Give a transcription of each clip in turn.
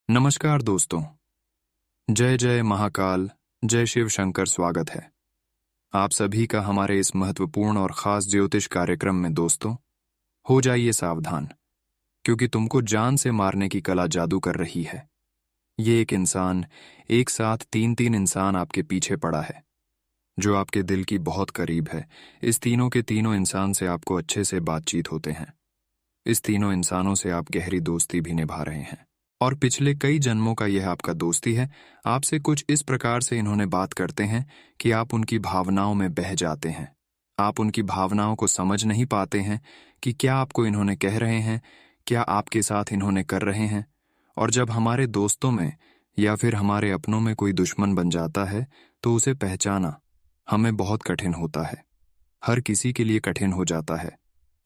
नमस्कार दोस्तों। जय जय महाकाल, जय शिव शंकर। स्वागत है आप सभी का हमारे इस महत्वपूर्ण और खास ज्योतिष कार्यक्रम में। दोस्तों, हो जाइए सावधान, क्योंकि तुमको जान से मारने की कला जादू कर रही है। ये एक इंसान, एक साथ तीन तीन इंसान आपके पीछे पड़ा है, जो आपके दिल की बहुत करीब है। इस तीनों के तीनों इंसान से आपको अच्छे से बातचीत होते हैं। इस तीनों इंसानों से आप गहरी दोस्ती भी निभा रहे हैं, और पिछले कई जन्मों का यह आपका दोस्ती है। आपसे कुछ इस प्रकार से इन्होंने बात करते हैं कि आप उनकी भावनाओं में बह जाते हैं। आप उनकी भावनाओं को समझ नहीं पाते हैं कि क्या आपको इन्होंने कह रहे हैं, क्या आपके साथ इन्होंने कर रहे हैं। और जब हमारे दोस्तों में या फिर हमारे अपनों में कोई दुश्मन बन जाता है, तो उसे पहचाना हमें बहुत कठिन होता है। हर किसी के लिए कठिन हो जाता है,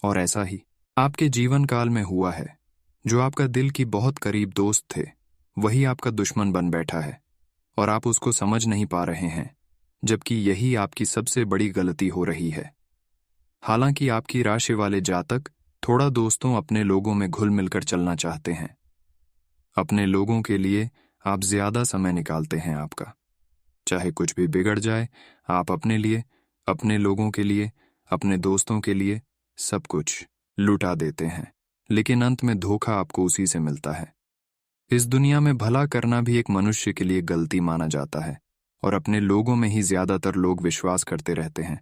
और ऐसा ही आपके जीवन काल में हुआ है। जो आपका दिल की बहुत करीब दोस्त थे, वही आपका दुश्मन बन बैठा है, और आप उसको समझ नहीं पा रहे हैं, जबकि यही आपकी सबसे बड़ी गलती हो रही है। हालांकि आपकी राशि वाले जातक थोड़ा दोस्तों अपने लोगों में घुल मिलकर चलना चाहते हैं। अपने लोगों के लिए आप ज्यादा समय निकालते हैं। आपका चाहे कुछ भी बिगड़ जाए, आप अपने लिए, अपने लोगों के लिए, अपने दोस्तों के लिए सब कुछ लुटा देते हैं। लेकिन अंत में धोखा आपको उसी से मिलता है। इस दुनिया में भला करना भी एक मनुष्य के लिए गलती माना जाता है, और अपने लोगों में ही ज्यादातर लोग विश्वास करते रहते हैं,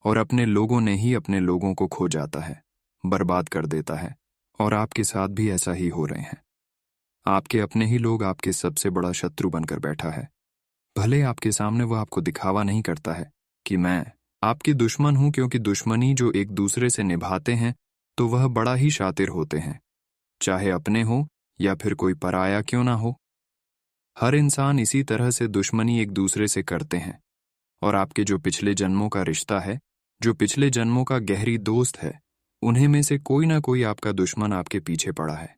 और अपने लोगों ने ही अपने लोगों को खो जाता है, बर्बाद कर देता है। और आपके साथ भी ऐसा ही हो रहे हैं। आपके अपने ही लोग आपके सबसे बड़ा शत्रु बनकर बैठा है। भले आपके सामने वह आपको दिखावा नहीं करता है कि मैं आपकी दुश्मन हूं, क्योंकि दुश्मनी जो एक दूसरे से निभाते हैं तो वह बड़ा ही शातिर होते हैं, चाहे अपने हो या फिर कोई पराया क्यों ना हो। हर इंसान इसी तरह से दुश्मनी एक दूसरे से करते हैं। और आपके जो पिछले जन्मों का रिश्ता है, जो पिछले जन्मों का गहरी दोस्त है, उन्हें में से कोई ना कोई आपका दुश्मन आपके पीछे पड़ा है।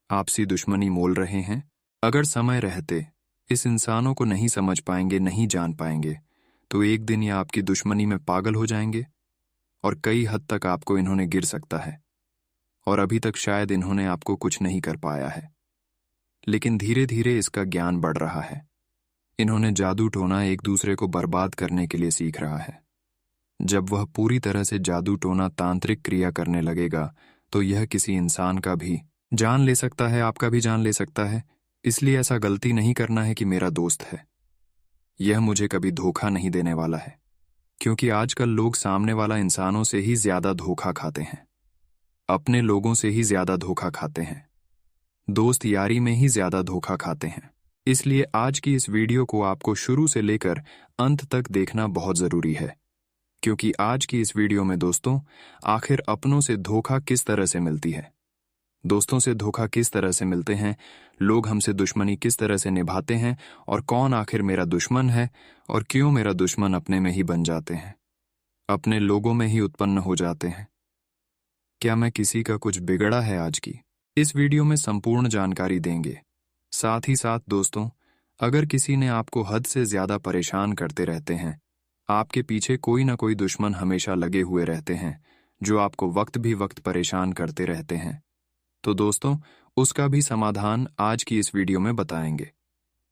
आपसी दुश्मनी मोल रहे हैं। अगर समय रहते इस इंसानों को नहीं समझ पाएंगे, नहीं जान पाएंगे, तो एक दिन ये आपकी दुश्मनी में पागल हो जाएंगे, और कई हद तक आपको इन्होंने गिर सकता है। और अभी तक शायद इन्होंने आपको कुछ नहीं कर पाया है, लेकिन धीरे धीरे इसका ज्ञान बढ़ रहा है। इन्होंने जादू टोना एक दूसरे को बर्बाद करने के लिए सीख रहा है। जब वह पूरी तरह से जादू टोना तांत्रिक क्रिया करने लगेगा, तो यह किसी इंसान का भी जान ले सकता है, आपका भी जान ले सकता है। इसलिए ऐसा गलती नहीं करना है कि मेरा दोस्त है, यह मुझे कभी धोखा नहीं देने वाला है, क्योंकि आजकल लोग सामने वाला इंसानों से ही ज्यादा धोखा खाते हैं, अपने लोगों से ही ज्यादा धोखा खाते हैं, दोस्त यारी में ही ज्यादा धोखा खाते हैं। इसलिए आज की इस वीडियो को आपको शुरू से लेकर अंत तक देखना बहुत जरूरी है, क्योंकि आज की इस वीडियो में दोस्तों, आखिर अपनों से धोखा किस तरह से मिलती है, दोस्तों से धोखा किस तरह से मिलते हैं, लोग हमसे दुश्मनी किस तरह से निभाते हैं, और कौन आखिर मेरा दुश्मन है, और क्यों मेरा दुश्मन अपने में ही बन जाते हैं, अपने लोगों में ही उत्पन्न हो जाते हैं। क्या मैं किसी का कुछ बिगड़ा है? आज की इस वीडियो में संपूर्ण जानकारी देंगे। साथ ही साथ दोस्तों, अगर किसी ने आपको हद से ज्यादा परेशान करते रहते हैं, आपके पीछे कोई ना कोई दुश्मन हमेशा लगे हुए रहते हैं, जो आपको वक्त भी वक्त परेशान करते रहते हैं, तो दोस्तों उसका भी समाधान आज की इस वीडियो में बताएंगे।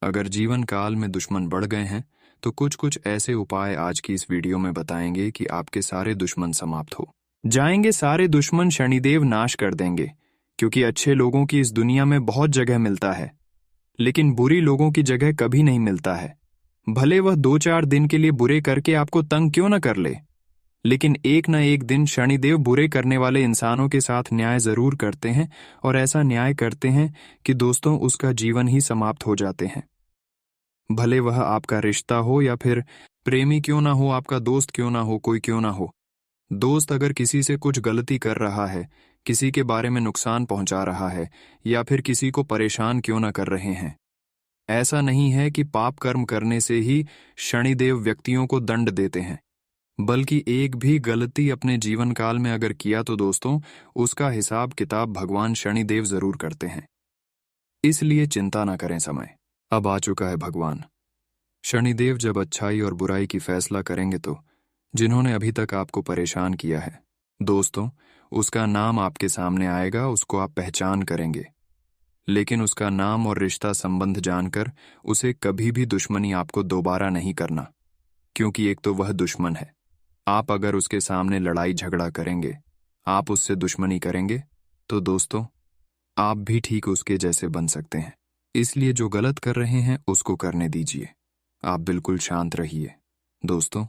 अगर जीवन काल में दुश्मन बढ़ गए हैं, तो कुछ कुछ ऐसे उपाय आज की इस वीडियो में बताएंगे कि आपके सारे दुश्मन समाप्त हो जाएंगे, सारे दुश्मन शनिदेव नाश कर देंगे। क्योंकि अच्छे लोगों की इस दुनिया में बहुत जगह मिलता है, लेकिन बुरी लोगों की जगह कभी नहीं मिलता है। भले वह 2-4 दिन के लिए बुरे करके आपको तंग क्यों न कर ले, लेकिन एक न एक दिन शनिदेव बुरे करने वाले इंसानों के साथ न्याय जरूर करते हैं, और ऐसा न्याय करते हैं कि दोस्तों उसका जीवन ही समाप्त हो जाते हैं। भले वह आपका रिश्ता हो या फिर प्रेमी क्यों ना हो, आपका दोस्त क्यों ना हो, कोई क्यों ना हो। दोस्त अगर किसी से कुछ गलती कर रहा है, किसी के बारे में नुकसान पहुंचा रहा है, या फिर किसी को परेशान क्यों ना कर रहे हैं, ऐसा नहीं है कि पाप कर्म करने से ही शनिदेव व्यक्तियों को दंड देते हैं, बल्कि एक भी गलती अपने जीवन काल में अगर किया तो दोस्तों उसका हिसाब किताब भगवान शनिदेव जरूर करते हैं। इसलिए चिंता ना करें, समय अब आ चुका है। भगवान शनिदेव जब अच्छाई और बुराई की फैसला करेंगे, तो जिन्होंने अभी तक आपको परेशान किया है दोस्तों, उसका नाम आपके सामने आएगा, उसको आप पहचान करेंगे। लेकिन उसका नाम और रिश्ता संबंध जानकर उसे कभी भी दुश्मनी आपको दोबारा नहीं करना, क्योंकि एक तो वह दुश्मन है। आप अगर उसके सामने लड़ाई झगड़ा करेंगे, आप उससे दुश्मनी करेंगे, तो दोस्तों आप भी ठीक उसके जैसे बन सकते हैं। इसलिए जो गलत कर रहे हैं उसको करने दीजिए। आप बिल्कुल शांत रहिए। दोस्तों,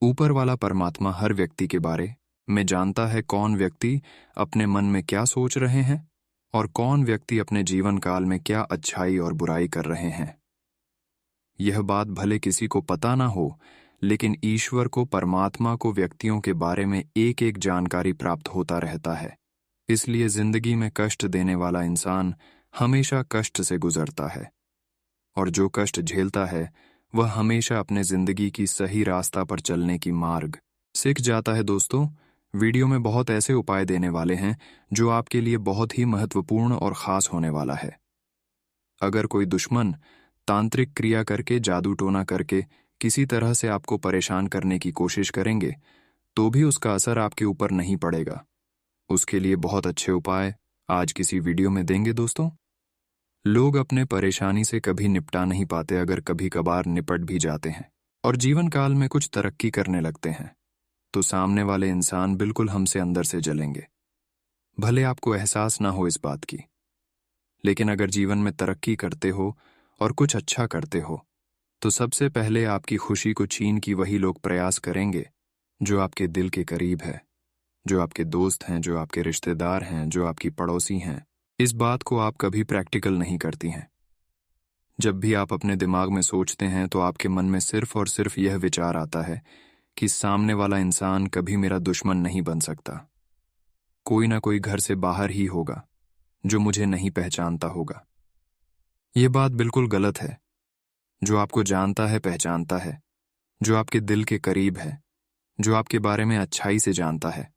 ऊपर वाला परमात्मा हर व्यक्ति के बारे में जानता है, कौन व्यक्ति अपने मन में क्या सोच रहे हैं और कौन व्यक्ति अपने जीवन काल में क्या अच्छाई और बुराई कर रहे हैं। यह बात भले किसी को पता ना हो, लेकिन ईश्वर को, परमात्मा को व्यक्तियों के बारे में एक एक जानकारी प्राप्त होता रहता है। इसलिए जिंदगी में कष्ट देने वाला इंसान हमेशा कष्ट से गुजरता है, और जो कष्ट झेलता है वह हमेशा अपने जिंदगी की सही रास्ता पर चलने की मार्ग सीख जाता है। दोस्तों, वीडियो में बहुत ऐसे उपाय देने वाले हैं जो आपके लिए बहुत ही महत्वपूर्ण और खास होने वाला है। अगर कोई दुश्मन तांत्रिक क्रिया करके, जादू टोना करके किसी तरह से आपको परेशान करने की कोशिश करेंगे, तो भी उसका असर आपके ऊपर नहीं पड़ेगा। उसके लिए बहुत अच्छे उपाय आज किसी वीडियो में देंगे। दोस्तों, लोग अपने परेशानी से कभी निपटा नहीं पाते, अगर कभी कभार निपट भी जाते हैं और जीवन काल में कुछ तरक्की करने लगते हैं, तो सामने वाले इंसान बिल्कुल हमसे अंदर से जलेंगे। भले आपको एहसास ना हो इस बात की, लेकिन अगर जीवन में तरक्की करते हो और कुछ अच्छा करते हो, तो सबसे पहले आपकी खुशी को छीन की वही लोग प्रयास करेंगे जो आपके दिल के करीब है, जो आपके दोस्त हैं, जो आपके रिश्तेदार हैं, जो आपकी पड़ोसी हैं। इस बात को आप कभी प्रैक्टिकल नहीं करती हैं। जब भी आप अपने दिमाग में सोचते हैं तो आपके मन में सिर्फ और सिर्फ यह विचार आता है कि सामने वाला इंसान कभी मेरा दुश्मन नहीं बन सकता। कोई ना कोई घर से बाहर ही होगा जो मुझे नहीं पहचानता होगा। यह बात बिल्कुल गलत है। जो आपको जानता है, पहचानता है, जो आपके दिल के करीब है, जो आपके बारे में अच्छाई से जानता है,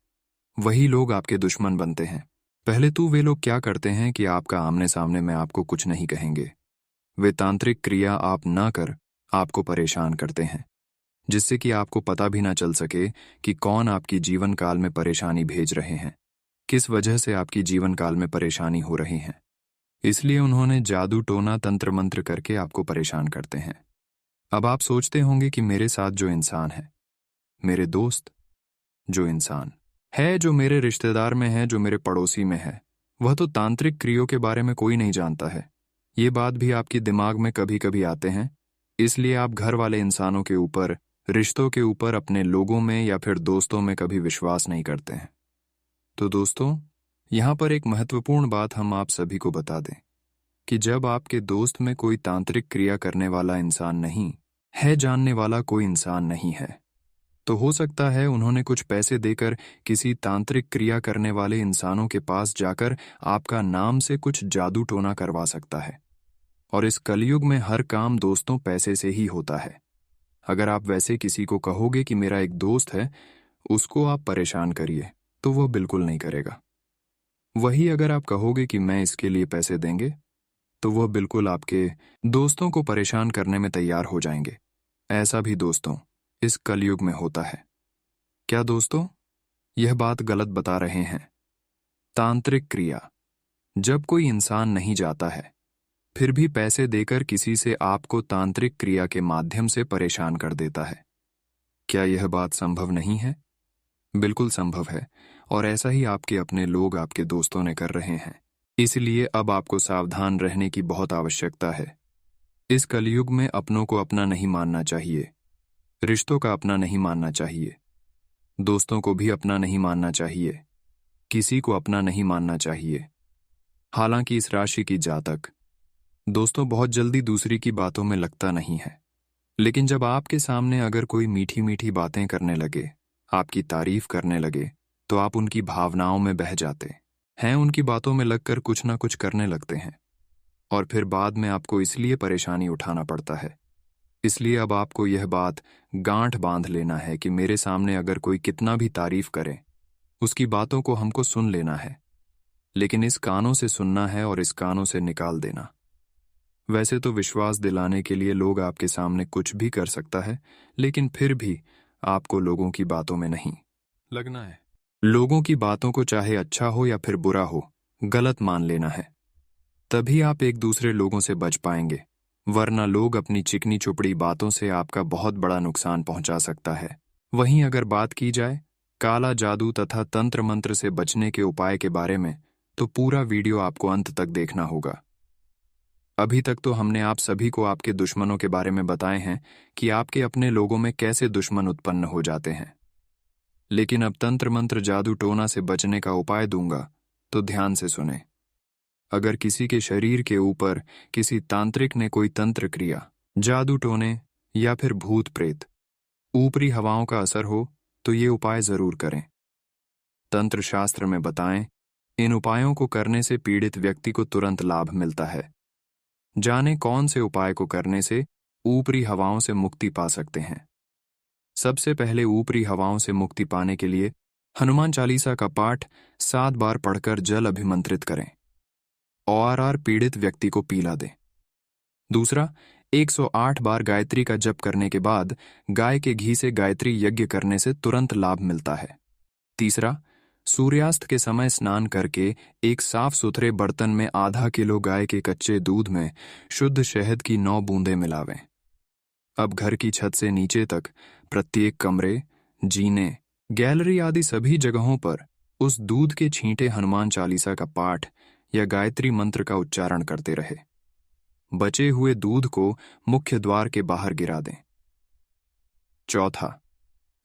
वही लोग आपके दुश्मन बनते हैं। पहले तो वे लोग क्या करते हैं कि आपका आमने सामने में आपको कुछ नहीं कहेंगे। वे तांत्रिक क्रिया आप ना कर आपको परेशान करते हैं, जिससे कि आपको पता भी ना चल सके कि कौन आपकी जीवन काल में परेशानी भेज रहे हैं, किस वजह से आपकी जीवन काल में परेशानी हो रही है। इसलिए उन्होंने जादू टोना तंत्र मंत्र करके आपको परेशान करते हैं। अब आप सोचते होंगे कि मेरे साथ जो इंसान है, मेरे दोस्त जो इंसान है, जो मेरे रिश्तेदार में है, जो मेरे पड़ोसी में है, वह तो तांत्रिक क्रियों के बारे में कोई नहीं जानता है। ये बात भी आपके दिमाग में कभी कभी आते हैं। इसलिए आप घर वाले इंसानों के ऊपर, रिश्तों के ऊपर, अपने लोगों में या फिर दोस्तों में कभी विश्वास नहीं करते हैं। तो दोस्तों, यहाँ पर एक महत्वपूर्ण बात हम आप सभी को बता दें कि जब आपके दोस्त में कोई तांत्रिक क्रिया करने वाला इंसान नहीं है, जानने वाला कोई इंसान नहीं है, तो हो सकता है उन्होंने कुछ पैसे देकर किसी तांत्रिक क्रिया करने वाले इंसानों के पास जाकर आपका नाम से कुछ जादू टोना करवा सकता है। और इस कलयुग में हर काम दोस्तों पैसे से ही होता है। अगर आप वैसे किसी को कहोगे कि मेरा एक दोस्त है, उसको आप परेशान करिए, तो वह बिल्कुल नहीं करेगा। वही अगर आप कहोगे कि मैं इसके लिए पैसे देंगे, तो वह बिल्कुल आपके दोस्तों को परेशान करने में तैयार हो जाएंगे। ऐसा भी दोस्तों इस कलयुग में होता है। क्या दोस्तों, यह बात गलत बता रहे हैं? तांत्रिक क्रिया, जब कोई इंसान नहीं जाता है फिर भी पैसे देकर किसी से आपको तांत्रिक क्रिया के माध्यम से परेशान कर देता है, क्या यह बात संभव नहीं है? बिल्कुल संभव है, और ऐसा ही आपके अपने लोग, आपके दोस्तों ने कर रहे हैं। इसलिए अब आपको सावधान रहने की बहुत आवश्यकता है। इस कलयुग में अपनों को अपना नहीं मानना चाहिए, रिश्तों का अपना नहीं मानना चाहिए, दोस्तों को भी अपना नहीं मानना चाहिए, किसी को अपना नहीं मानना चाहिए। हालांकि इस राशि की जातक दोस्तों बहुत जल्दी दूसरी की बातों में लगता नहीं है, लेकिन जब आपके सामने अगर कोई मीठी मीठी बातें करने लगे, आपकी तारीफ करने लगे, तो आप उनकी भावनाओं में बह जाते हैं, उनकी बातों में लगकर कुछ ना कुछ करने लगते हैं, और फिर बाद में आपको इसलिए परेशानी उठाना पड़ता है। इसलिए अब आपको यह बात गांठ बांध लेना है कि मेरे सामने अगर कोई कितना भी तारीफ करे, उसकी बातों को हमको सुन लेना है, लेकिन इस कानों से सुनना है और इस कानों से निकाल देना। वैसे तो विश्वास दिलाने के लिए लोग आपके सामने कुछ भी कर सकता है, लेकिन फिर भी आपको लोगों की बातों में नहीं लगना है। लोगों की बातों को चाहे अच्छा हो या फिर बुरा हो, गलत मान लेना है। तभी आप एक दूसरे लोगों से बच पाएंगे, वरना लोग अपनी चिकनी चुपड़ी बातों से आपका बहुत बड़ा नुकसान पहुंचा सकता है। वहीं अगर बात की जाए काला जादू तथा तंत्र मंत्र से बचने के उपाय के बारे में, तो पूरा वीडियो आपको अंत तक देखना होगा। अभी तक तो हमने आप सभी को आपके दुश्मनों के बारे में बताए हैं कि आपके अपने लोगों में कैसे दुश्मन उत्पन्न हो जाते हैं, लेकिन अब तंत्र मंत्र जादू टोना से बचने का उपाय दूंगा, तो ध्यान से सुने। अगर किसी के शरीर के ऊपर किसी तांत्रिक ने कोई तंत्र क्रिया, जादू टोने या फिर भूत प्रेत, ऊपरी हवाओं का असर हो, तो ये उपाय जरूर करें। तंत्र शास्त्र में बताएं, इन उपायों को करने से पीड़ित व्यक्ति को तुरंत लाभ मिलता है। जाने कौन से उपाय को करने से ऊपरी हवाओं से मुक्ति पा सकते हैं। सबसे पहले ऊपरी हवाओं से मुक्ति पाने के लिए हनुमान चालीसा का पाठ 7 बार पढ़कर जल अभिमंत्रित करें और पीड़ित व्यक्ति को पीला दें। दूसरा, 108 बार गायत्री का जप करने के बाद गाय के घी से गायत्री यज्ञ करने से तुरंत लाभ मिलता है। तीसरा, सूर्यास्त के समय स्नान करके एक साफ सुथरे बर्तन में आधा किलो गाय के कच्चे दूध में शुद्ध शहद की 9 बूंदें मिलावें। अब घर की छत से नीचे तक प्रत्येक कमरे, जीने, गैलरी आदि सभी जगहों पर उस दूध के छींटे हनुमान चालीसा का पाठ या गायत्री मंत्र का उच्चारण करते रहे। बचे हुए दूध को मुख्य द्वार के बाहर गिरा दें। चौथा,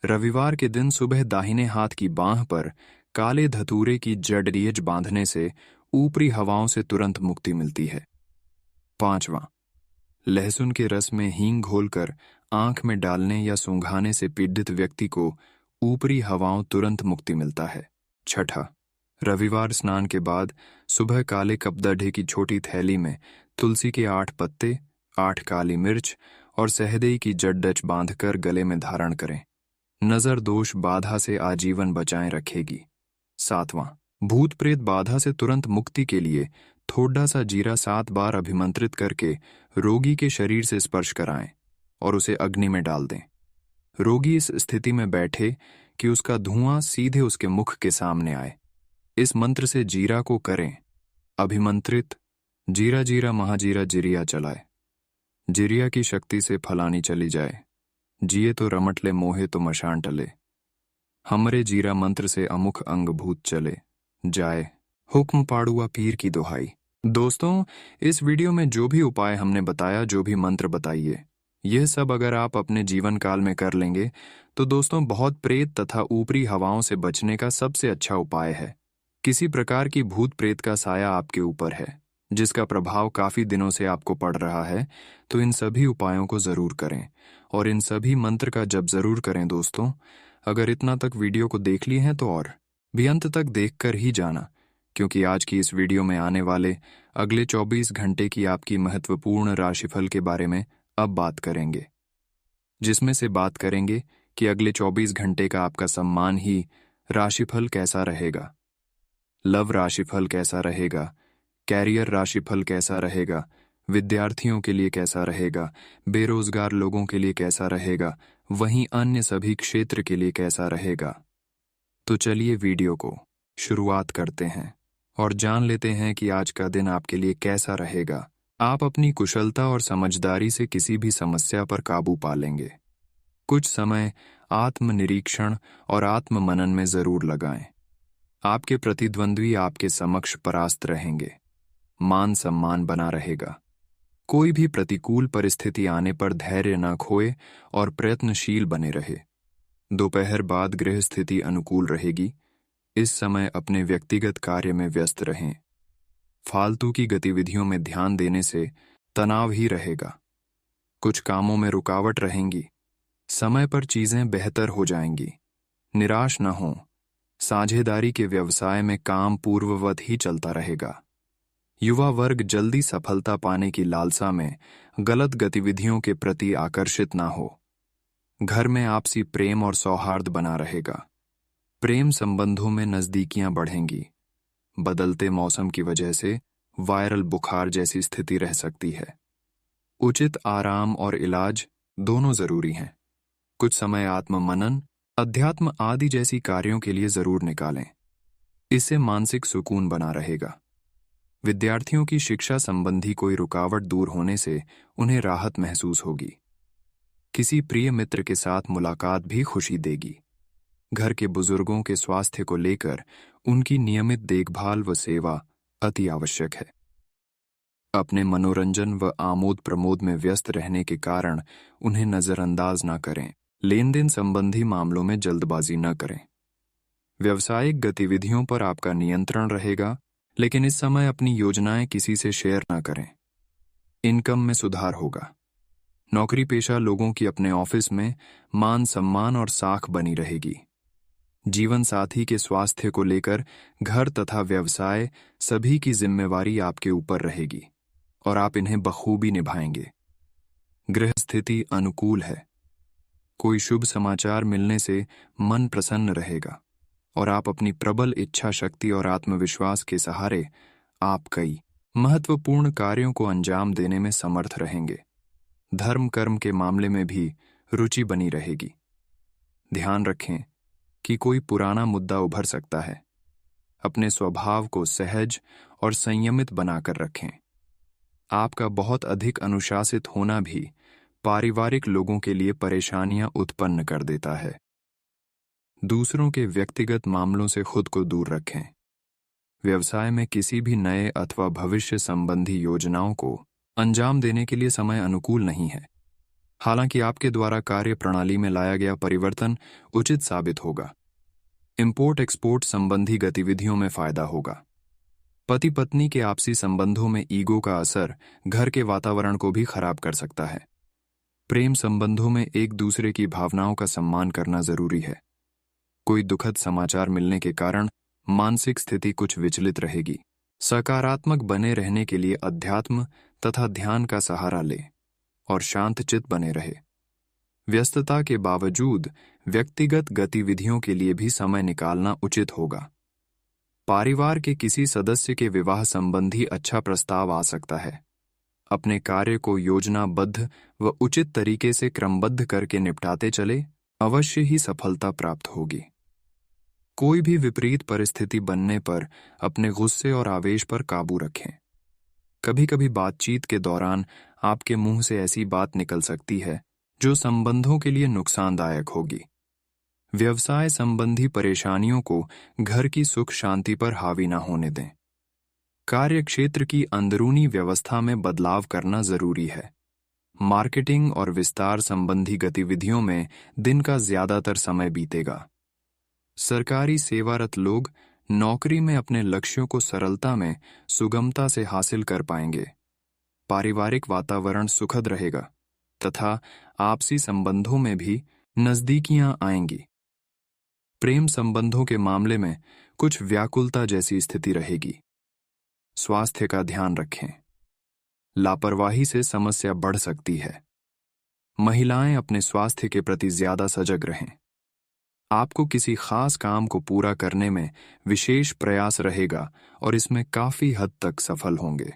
रविवार के दिन सुबह दाहिने हाथ की बांह पर काले धतूरे की जड़ियज बांधने से ऊपरी हवाओं से तुरंत मुक्ति मिलती है। पांचवां, लहसुन के रस में हींग घोलकर आंख में डालने या सूंघाने से पीड़ित व्यक्ति को ऊपरी हवाओं तुरंत मुक्ति मिलता है। छठा, रविवार स्नान के बाद सुबह काले कपदढ़े की छोटी थैली में तुलसी के 8 पत्ते, 8 काली मिर्च और सहदेई की जड़डच बांधकर गले में धारण करें। नजर दोष बाधा से आजीवन बचाएं रखेगी। सातवां, भूत प्रेत बाधा से तुरंत मुक्ति के लिए थोड़ा सा जीरा 7 बार अभिमंत्रित करके रोगी के शरीर से स्पर्श कराएं और उसे अग्नि में डाल दें। रोगी इस स्थिति में बैठे कि उसका धुआं सीधे उसके मुख के सामने आए। इस मंत्र से जीरा को करें अभिमंत्रित, जीरा जीरा महाजीरा जिरिया चलाए, जिरिया की शक्ति से फलानी चली जाए, जिए तो रमटले मोहे तो मशान टले, हमरे जीरा मंत्र से अमुख अंग भूत चले जाए, हुक्म पाड़ुआ पीर की दुहाई। दोस्तों, इस वीडियो में जो भी उपाय हमने बताया, जो भी मंत्र बताइए, यह सब अगर आप अपने जीवन काल में कर लेंगे तो दोस्तों बहुत प्रेत तथा ऊपरी हवाओं से बचने का सबसे अच्छा उपाय है। किसी प्रकार की भूत प्रेत का साया आपके ऊपर है, जिसका प्रभाव काफी दिनों से आपको पड़ रहा है, तो इन सभी उपायों को जरूर करें और इन सभी मंत्र का जप जरूर करें। दोस्तों, अगर इतना तक वीडियो को देख लिए हैं तो और भी अंत तक देखकर ही जाना, क्योंकि आज की इस वीडियो में आने वाले अगले 24 घंटे की आपकी महत्वपूर्ण राशिफल के बारे में अब बात करेंगे, जिसमें से बात करेंगे कि अगले 24 घंटे का आपका सम्मान ही राशिफल कैसा रहेगा, लव राशिफल कैसा रहेगा, कैरियर राशिफल कैसा रहेगा, विद्यार्थियों के लिए कैसा रहेगा, बेरोजगार लोगों के लिए कैसा रहेगा, वहीं अन्य सभी क्षेत्र के लिए कैसा रहेगा। तो चलिए वीडियो को शुरुआत करते हैं और जान लेते हैं कि आज का दिन आपके लिए कैसा रहेगा। आप अपनी कुशलता और समझदारी से किसी भी समस्या पर काबू पा लेंगे। कुछ समय आत्मनिरीक्षण और आत्ममनन में जरूर लगाएं। आपके प्रतिद्वंद्वी आपके समक्ष परास्त रहेंगे। मान सम्मान बना रहेगा। कोई भी प्रतिकूल परिस्थिति आने पर धैर्य न खोए और प्रयत्नशील बने रहे। दोपहर बाद गृह स्थिति अनुकूल रहेगी। इस समय अपने व्यक्तिगत कार्य में व्यस्त रहें। फालतू की गतिविधियों में ध्यान देने से तनाव ही रहेगा। कुछ कामों में रुकावट रहेंगी। समय पर चीजें बेहतर हो जाएंगी। निराश न हों। साझेदारी के व्यवसाय में काम पूर्ववत ही चलता रहेगा। युवा वर्ग जल्दी सफलता पाने की लालसा में गलत गतिविधियों के प्रति आकर्षित ना हो। घर में आपसी प्रेम और सौहार्द बना रहेगा। प्रेम संबंधों में नजदीकियां बढ़ेंगी। बदलते मौसम की वजह से वायरल बुखार जैसी स्थिति रह सकती है। उचित आराम और इलाज दोनों जरूरी हैं। कुछ समय आत्ममनन, अध्यात्म आदि जैसी कार्यों के लिए जरूर निकालें। इससे मानसिक सुकून बना रहेगा। विद्यार्थियों की शिक्षा संबंधी कोई रुकावट दूर होने से उन्हें राहत महसूस होगी। किसी प्रिय मित्र के साथ मुलाकात भी खुशी देगी। घर के बुजुर्गों के स्वास्थ्य को लेकर उनकी नियमित देखभाल व सेवा अति आवश्यक है। अपने मनोरंजन व आमोद प्रमोद में व्यस्त रहने के कारण उन्हें नजरअंदाज न करें। लेन देन संबंधी मामलों में जल्दबाजी न करें। व्यावसायिक गतिविधियों पर आपका नियंत्रण रहेगा, लेकिन इस समय अपनी योजनाएं किसी से शेयर न करें। इनकम में सुधार होगा। नौकरी पेशा लोगों की अपने ऑफिस में मान सम्मान और साख बनी रहेगी। जीवन साथी के स्वास्थ्य को लेकर घर तथा व्यवसाय सभी की जिम्मेवारी आपके ऊपर रहेगी और आप इन्हें बखूबी निभाएंगे। गृह स्थिति अनुकूल है। कोई शुभ समाचार मिलने से मन प्रसन्न रहेगा और आप अपनी प्रबल इच्छा शक्ति और आत्मविश्वास के सहारे आप कई महत्वपूर्ण कार्यों को अंजाम देने में समर्थ रहेंगे। धर्म कर्म के मामले में भी रुचि बनी रहेगी। ध्यान रखें कि कोई पुराना मुद्दा उभर सकता है। अपने स्वभाव को सहज और संयमित बनाकर रखें। आपका बहुत अधिक अनुशासित होना भी पारिवारिक लोगों के लिए परेशानियां उत्पन्न कर देता है। दूसरों के व्यक्तिगत मामलों से खुद को दूर रखें। व्यवसाय में किसी भी नए अथवा भविष्य संबंधी योजनाओं को अंजाम देने के लिए समय अनुकूल नहीं है। हालांकि आपके द्वारा कार्य प्रणाली में लाया गया परिवर्तन उचित साबित होगा। इंपोर्ट एक्सपोर्ट संबंधी गतिविधियों में फायदा होगा। पति पत्नी के आपसी संबंधों में ईगो का असर घर के वातावरण को भी खराब कर सकता है। प्रेम संबंधों में एक दूसरे की भावनाओं का सम्मान करना जरूरी है। कोई दुखद समाचार मिलने के कारण मानसिक स्थिति कुछ विचलित रहेगी। सकारात्मक बने रहने के लिए अध्यात्म तथा ध्यान का सहारा लें और शांतचित्त बने रहे। व्यस्तता के बावजूद व्यक्तिगत गतिविधियों के लिए भी समय निकालना उचित होगा। परिवार के किसी सदस्य के विवाह संबंधी अच्छा प्रस्ताव आ सकता है। अपने कार्य को योजनाबद्ध व उचित तरीके से क्रमबद्ध करके निपटाते चले, अवश्य ही सफलता प्राप्त होगी। कोई भी विपरीत परिस्थिति बनने पर अपने गुस्से और आवेश पर काबू रखें। कभी कभी बातचीत के दौरान आपके मुंह से ऐसी बात निकल सकती है जो संबंधों के लिए नुकसानदायक होगी। व्यवसाय संबंधी परेशानियों को घर की सुख शांति पर हावी न होने दें। कार्यक्षेत्र की अंदरूनी व्यवस्था में बदलाव करना जरूरी है। मार्केटिंग और विस्तार संबंधी गतिविधियों में दिन का ज्यादातर समय बीतेगा। सरकारी सेवारत लोग नौकरी में अपने लक्ष्यों को सरलता में सुगमता से हासिल कर पाएंगे। पारिवारिक वातावरण सुखद रहेगा तथा आपसी संबंधों में भी नजदीकियां आएंगी। प्रेम संबंधों के मामले में कुछ व्याकुलता जैसी स्थिति रहेगी। स्वास्थ्य का ध्यान रखें। लापरवाही से समस्या बढ़ सकती है। महिलाएं अपने स्वास्थ्य के प्रति ज्यादा सजग रहें। आपको किसी खास काम को पूरा करने में विशेष प्रयास रहेगा और इसमें काफी हद तक सफल होंगे।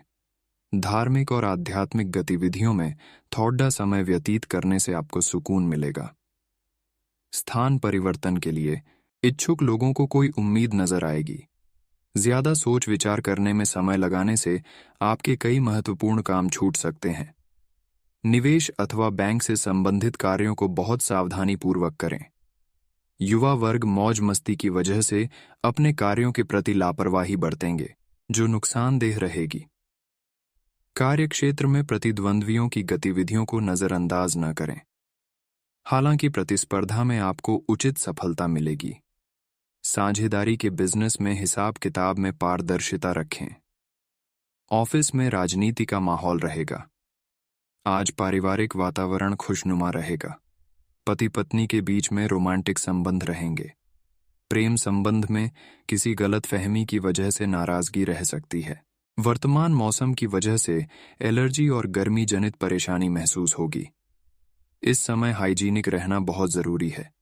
धार्मिक और आध्यात्मिक गतिविधियों में थोड़ा समय व्यतीत करने से आपको सुकून मिलेगा। स्थान परिवर्तन के लिए इच्छुक लोगों को कोई उम्मीद नजर आएगी। ज्यादा सोच विचार करने में समय लगाने से आपके कई महत्वपूर्ण काम छूट सकते हैं। निवेश अथवा बैंक से संबंधित कार्यों को बहुत सावधानी पूर्वक करें। युवा वर्ग मौज मस्ती की वजह से अपने कार्यों के प्रति लापरवाही बरतेंगे, जो नुकसानदेह रहेगी। कार्यक्षेत्र में प्रतिद्वंद्वियों की गतिविधियों को नजरअंदाज न करें। हालांकि प्रतिस्पर्धा में आपको उचित सफलता मिलेगी। साझेदारी के बिजनेस में हिसाब किताब में पारदर्शिता रखें। ऑफिस में राजनीति का माहौल रहेगा। आज पारिवारिक वातावरण खुशनुमा रहेगा। पति पत्नी के बीच में रोमांटिक संबंध रहेंगे। प्रेम संबंध में किसी गलतफहमी की वजह से नाराजगी रह सकती है। वर्तमान मौसम की वजह से एलर्जी और गर्मी जनित परेशानी महसूस होगी। इस समय हाइजीनिक रहना बहुत जरूरी है।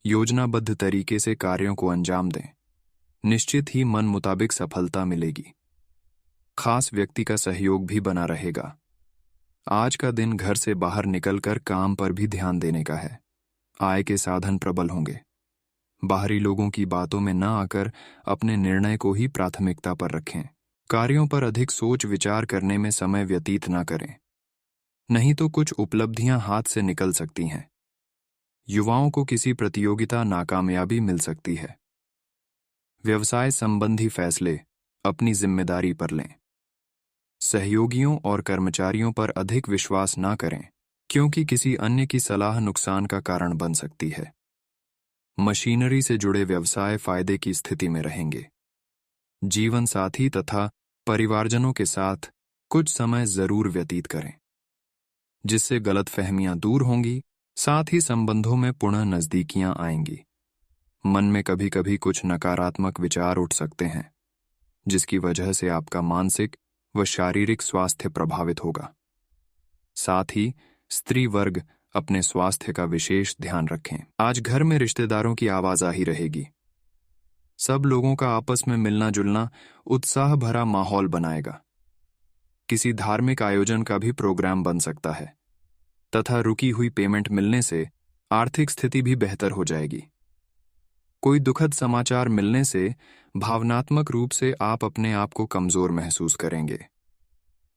योजनाबद्ध तरीके से कार्यों को अंजाम दें। निश्चित ही मन मुताबिक सफलता मिलेगी। खास व्यक्ति का सहयोग भी बना रहेगा। आज का दिन घर से बाहर निकलकर काम पर भी ध्यान देने का है। आय के साधन प्रबल होंगे। बाहरी लोगों की बातों में न आकर अपने निर्णय को ही प्राथमिकता पर रखें। कार्यों पर अधिक सोच विचार करने में समय व्यतीत न करें, नहीं तो कुछ उपलब्धियां हाथ से निकल सकती हैं। युवाओं को किसी प्रतियोगिता नाकामयाबी मिल सकती है। व्यवसाय संबंधी फैसले अपनी जिम्मेदारी पर लें। सहयोगियों और कर्मचारियों पर अधिक विश्वास न करें, क्योंकि किसी अन्य की सलाह नुकसान का कारण बन सकती है। मशीनरी से जुड़े व्यवसाय फायदे की स्थिति में रहेंगे। जीवन साथी तथा परिवारजनों के साथ कुछ समय जरूर व्यतीत करें, जिससे गलतफहमियां दूर होंगी, साथ ही संबंधों में पुनः नजदीकियां आएंगी। मन में कभी कभी कुछ नकारात्मक विचार उठ सकते हैं, जिसकी वजह से आपका मानसिक व शारीरिक स्वास्थ्य प्रभावित होगा। साथ ही स्त्री वर्ग अपने स्वास्थ्य का विशेष ध्यान रखें। आज घर में रिश्तेदारों की आवाजाही रहेगी। सब लोगों का आपस में मिलना जुलना उत्साह भरा माहौल बनाएगा। किसी धार्मिक आयोजन का भी प्रोग्राम बन सकता है तथा रुकी हुई पेमेंट मिलने से आर्थिक स्थिति भी बेहतर हो जाएगी। कोई दुखद समाचार मिलने से भावनात्मक रूप से आप अपने आप को कमजोर महसूस करेंगे।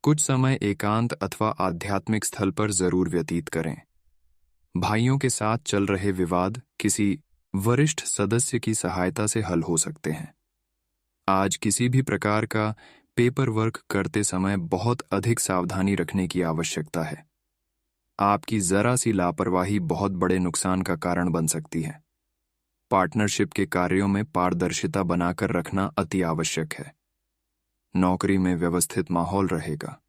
कुछ समय एकांत अथवा आध्यात्मिक स्थल पर जरूर व्यतीत करें। भाइयों के साथ चल रहे विवाद किसी वरिष्ठ सदस्य की सहायता से हल हो सकते हैं। आज किसी भी प्रकार का पेपर वर्क करते समय बहुत अधिक सावधानी रखने की आवश्यकता है। आपकी जरा सी लापरवाही बहुत बड़े नुकसान का कारण बन सकती है। पार्टनरशिप के कार्यों में पारदर्शिता बनाकर रखना अति आवश्यक है। नौकरी में व्यवस्थित माहौल रहेगा।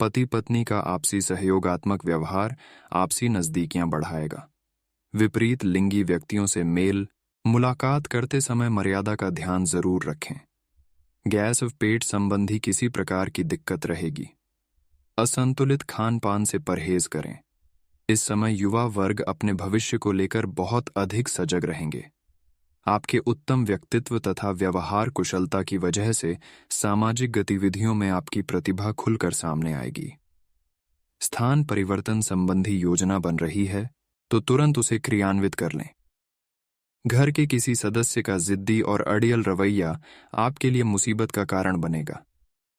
पति पत्नी का आपसी सहयोगात्मक व्यवहार आपसी नजदीकियां बढ़ाएगा। विपरीत लिंगी व्यक्तियों से मेल मुलाकात करते समय मर्यादा का ध्यान जरूर रखें। गैस व पेट संबंधी किसी प्रकार की दिक्कत रहेगी। असंतुलित खान पान से परहेज करें। इस समय युवा वर्ग अपने भविष्य को लेकर बहुत अधिक सजग रहेंगे। आपके उत्तम व्यक्तित्व तथा व्यवहार कुशलता की वजह से सामाजिक गतिविधियों में आपकी प्रतिभा खुलकर सामने आएगी। स्थान परिवर्तन संबंधी योजना बन रही है तो तुरंत उसे क्रियान्वित कर लें। घर के किसी सदस्य का जिद्दी और अड़ियल रवैया आपके लिए मुसीबत का कारण बनेगा,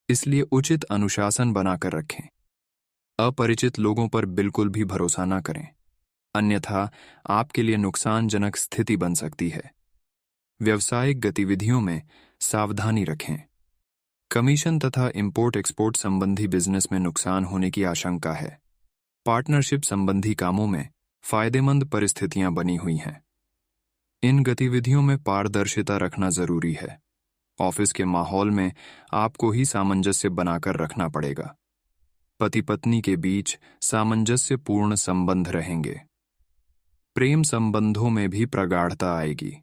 इसलिए उचित अनुशासन बनाकर रखें। अपरिचित लोगों पर बिल्कुल भी भरोसा न करें, अन्यथा आपके लिए नुकसानजनक स्थिति बन सकती है। व्यावसायिक गतिविधियों में सावधानी रखें। कमीशन तथा इंपोर्ट एक्सपोर्ट संबंधी बिजनेस में नुकसान होने की आशंका है। पार्टनरशिप संबंधी कामों में फायदेमंद परिस्थितियां बनी हुई हैं। इन गतिविधियों में पारदर्शिता रखना जरूरी है। ऑफिस के माहौल में आपको ही सामंजस्य बनाकर रखना पड़ेगा। पति पत्नी के बीच सामंजस्यपूर्ण संबंध रहेंगे। प्रेम संबंधों में भी प्रगाढ़ता आएगी।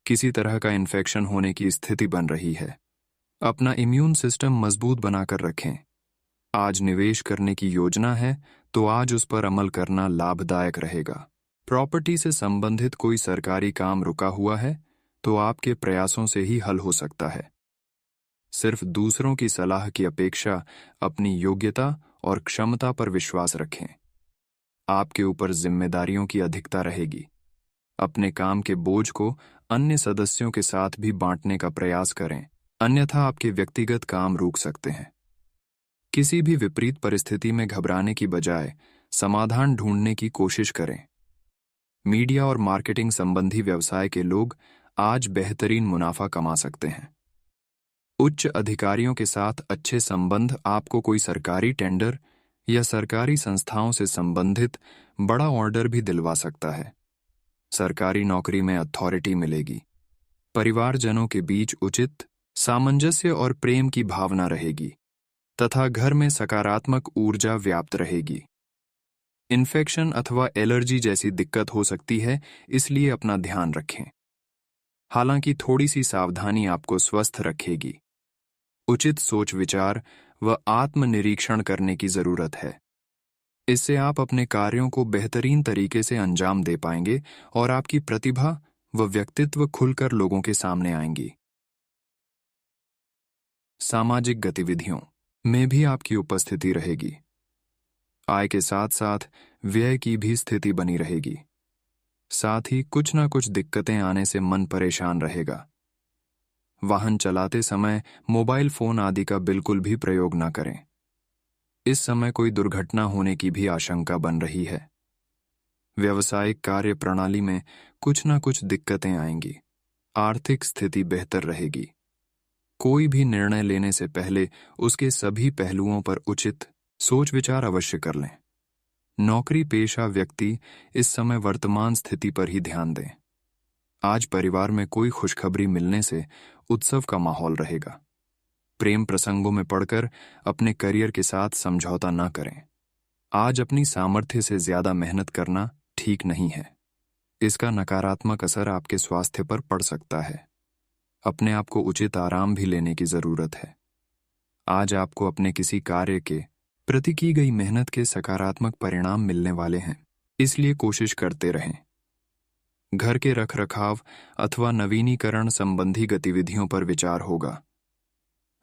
किसी तरह का इन्फेक्शन होने की स्थिति बन रही है। अपना इम्यून सिस्टम मजबूत बनाकर रखें। आज निवेश करने की योजना है तो आज उस पर अमल करना लाभदायक रहेगा। प्रॉपर्टी से संबंधित कोई सरकारी काम रुका हुआ है तो आपके प्रयासों से ही हल हो सकता है। सिर्फ दूसरों की सलाह की अपेक्षा अपनी योग्यता और क्षमता पर विश्वास रखें। आपके ऊपर जिम्मेदारियों की अधिकता रहेगी। अपने काम के बोझ को अन्य सदस्यों के साथ भी बांटने का प्रयास करें, अन्यथा आपके व्यक्तिगत काम रुक सकते हैं। किसी भी विपरीत परिस्थिति में घबराने की बजाय समाधान ढूंढने की कोशिश करें। मीडिया और मार्केटिंग संबंधी व्यवसाय के लोग आज बेहतरीन मुनाफा कमा सकते हैं। उच्च अधिकारियों के साथ अच्छे संबंध आपको कोई सरकारी टेंडर या सरकारी संस्थाओं से संबंधित बड़ा ऑर्डर भी दिलवा सकता है। सरकारी नौकरी में अथॉरिटी मिलेगी। परिवारजनों के बीच उचित सामंजस्य और प्रेम की भावना रहेगी तथा घर में सकारात्मक ऊर्जा व्याप्त रहेगी। इन्फेक्शन अथवा एलर्जी जैसी दिक्कत हो सकती है, इसलिए अपना ध्यान रखें। हालांकि थोड़ी सी सावधानी आपको स्वस्थ रखेगी। उचित सोच विचार व आत्मनिरीक्षण करने की जरूरत है। इससे आप अपने कार्यों को बेहतरीन तरीके से अंजाम दे पाएंगे और आपकी प्रतिभा व व्यक्तित्व खुलकर लोगों के सामने आएंगी। सामाजिक गतिविधियों में भी आपकी उपस्थिति रहेगी। आय के साथ साथ व्यय की भी स्थिति बनी रहेगी। साथ ही कुछ ना कुछ दिक्कतें आने से मन परेशान रहेगा। वाहन चलाते समय मोबाइल फोन आदि का बिल्कुल भी प्रयोग न करें। इस समय कोई दुर्घटना होने की भी आशंका बन रही है। व्यावसायिक कार्य प्रणाली में कुछ न कुछ दिक्कतें आएंगी। आर्थिक स्थिति बेहतर रहेगी। कोई भी निर्णय लेने से पहले उसके सभी पहलुओं पर उचित सोच विचार अवश्य कर लें। नौकरी पेशा व्यक्ति इस समय वर्तमान स्थिति पर ही ध्यान दें। आज परिवार में कोई खुशखबरी मिलने से उत्सव का माहौल रहेगा। प्रेम प्रसंगों में पड़कर अपने करियर के साथ समझौता न करें। आज अपनी सामर्थ्य से ज्यादा मेहनत करना ठीक नहीं है। इसका नकारात्मक असर आपके स्वास्थ्य पर पड़ सकता है। अपने आप को उचित आराम भी लेने की जरूरत है। आज आपको अपने किसी कार्य के प्रति की गई मेहनत के सकारात्मक परिणाम मिलने वाले हैं, इसलिए कोशिश करते रहें। घर के रखरखाव अथवा नवीनीकरण संबंधी गतिविधियों पर विचार होगा।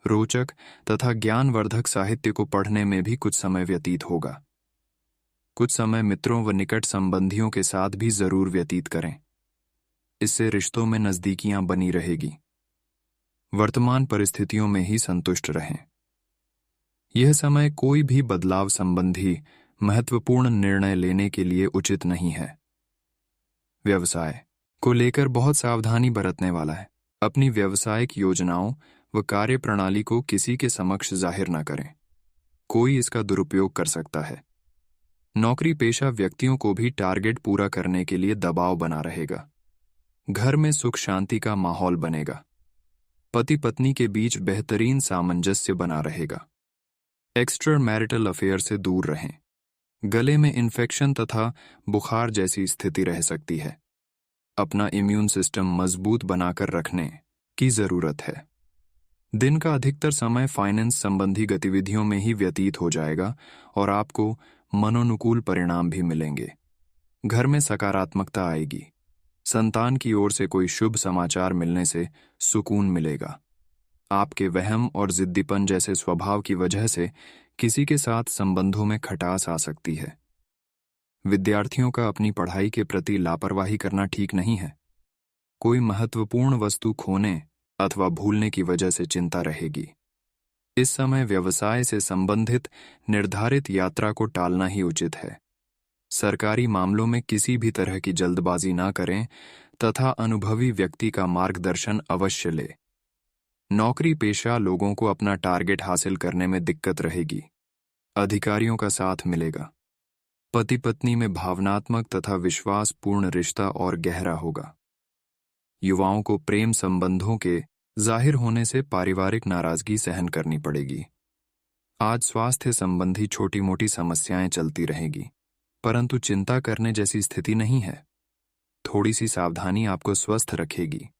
रोचक तथा ज्ञानवर्धक साहित्य को पढ़ने में भी कुछ समय व्यतीत होगा। कुछ समय मित्रों व निकट संबंधियों के साथ भी जरूर व्यतीत करें। इससे रिश्तों में नजदीकियां बनी रहेगी। वर्तमान परिस्थितियों में ही संतुष्ट रहें। यह समय कोई भी बदलाव संबंधी महत्वपूर्ण निर्णय लेने के लिए उचित नहीं है। व्यवसाय को लेकर बहुत सावधानी बरतने वाला है। अपनी व्यावसायिक योजनाओं व कार्य प्रणाली को किसी के समक्ष जाहिर न करें। कोई इसका दुरुपयोग कर सकता है। नौकरी पेशा व्यक्तियों को भी टारगेट पूरा करने के लिए दबाव बना रहेगा। घर में सुख शांति का माहौल बनेगा। पति पत्नी के बीच बेहतरीन सामंजस्य बना रहेगा। एक्स्ट्रा मैरिटल अफेयर से दूर रहें। गले में इन्फेक्शन तथा बुखार जैसी स्थिति रह सकती है। अपना इम्यून सिस्टम मजबूत बनाकर रखने की जरूरत है। दिन का अधिकतर समय फाइनेंस संबंधी गतिविधियों में ही व्यतीत हो जाएगा और आपको मनोनुकूल परिणाम भी मिलेंगे। घर में सकारात्मकता आएगी। संतान की ओर से कोई शुभ समाचार मिलने से सुकून मिलेगा। आपके वहम और जिद्दीपन जैसे स्वभाव की वजह से किसी के साथ संबंधों में खटास आ सकती है। विद्यार्थियों का अपनी पढ़ाई के प्रति लापरवाही करना ठीक नहीं है। कोई महत्वपूर्ण वस्तु खोने अथवा भूलने की वजह से चिंता रहेगी। इस समय व्यवसाय से संबंधित निर्धारित यात्रा को टालना ही उचित है। सरकारी मामलों में किसी भी तरह की जल्दबाजी ना करें तथा अनुभवी व्यक्ति का मार्गदर्शन अवश्य ले। नौकरी पेशा लोगों को अपना टारगेट हासिल करने में दिक्कत रहेगी। अधिकारियों का साथ मिलेगा। पति पत्नी में भावनात्मक तथा विश्वासपूर्ण रिश्ता और गहरा होगा। युवाओं को प्रेम संबंधों के जाहिर होने से पारिवारिक नाराजगी सहन करनी पड़ेगी। आज स्वास्थ्य संबंधी छोटी मोटी समस्याएं चलती रहेगी, परंतु चिंता करने जैसी स्थिति नहीं है। थोड़ी सी सावधानी आपको स्वस्थ रखेगी।